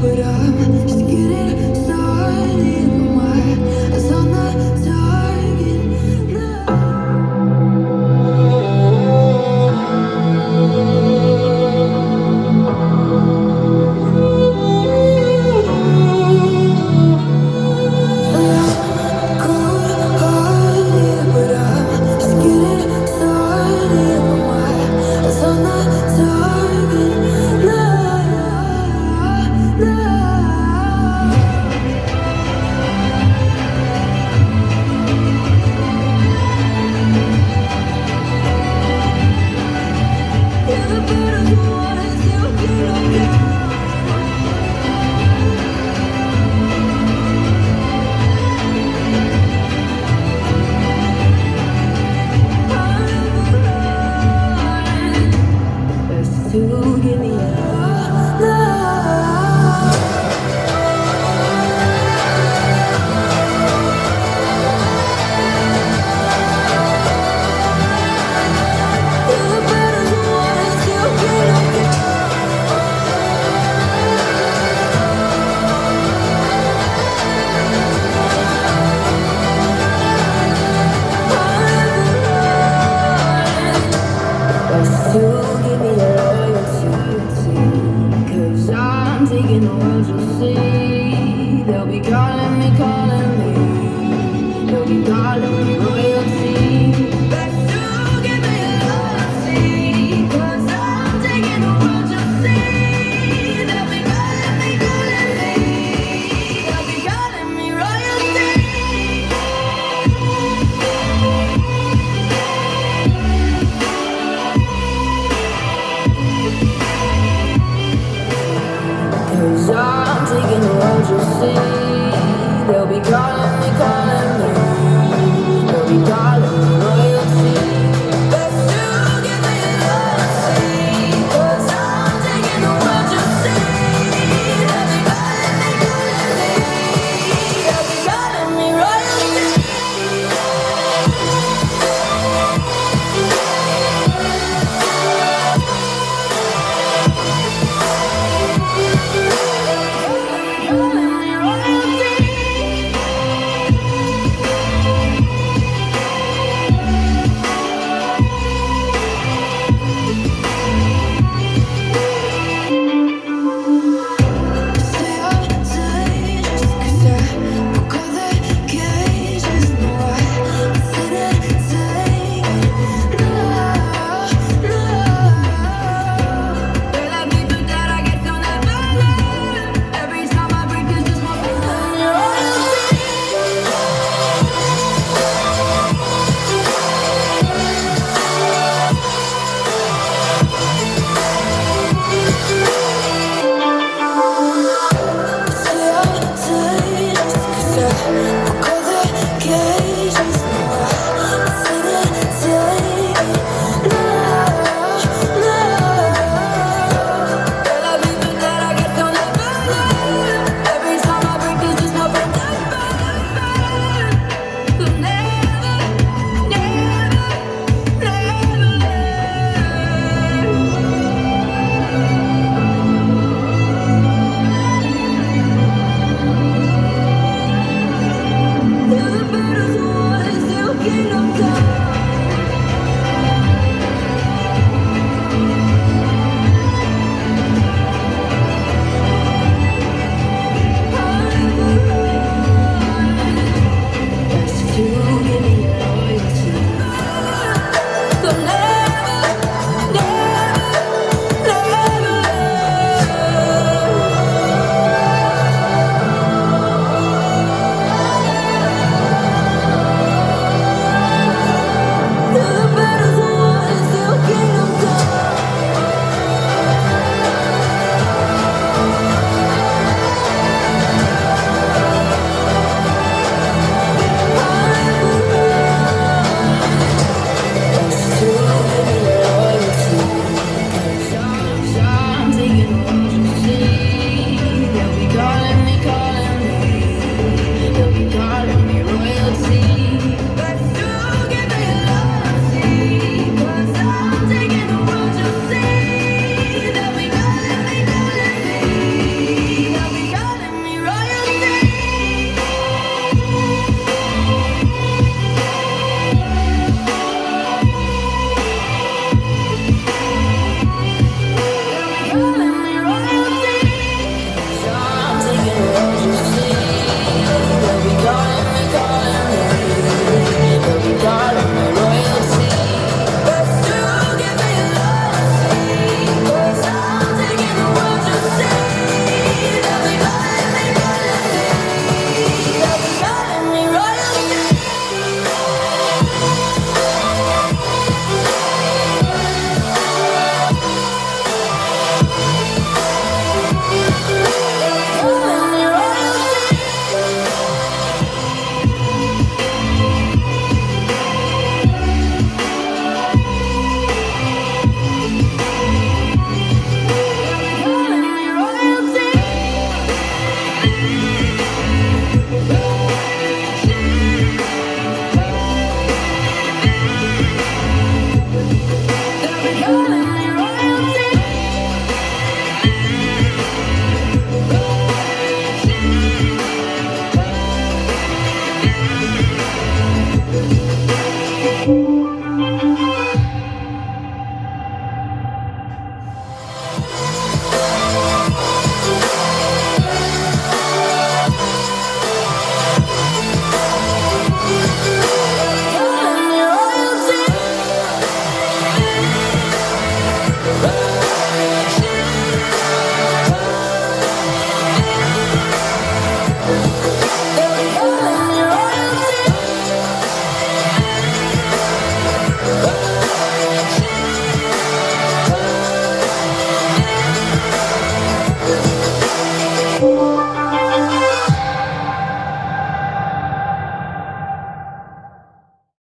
but I'm just getting started. My eyes on the target now. Cold-hearted, but I'm just getting started. My eyes on the target now. Hear the beat of the waters, you feel okay. Best to give me your love. Feel the beat of the waters, you feel okay. Best to give me your loyalty, 'cause I'm taking the world, you'll see. They'll be calling me, calling me. They'll be calling me royalty. Best to give me your loyalty, 'cause I'm taking the world, you'll see. They'll be calling me, calling me. They'll be calling me royalty. Cause I'm taking the world, you'll see. They'll be calling me, calling me.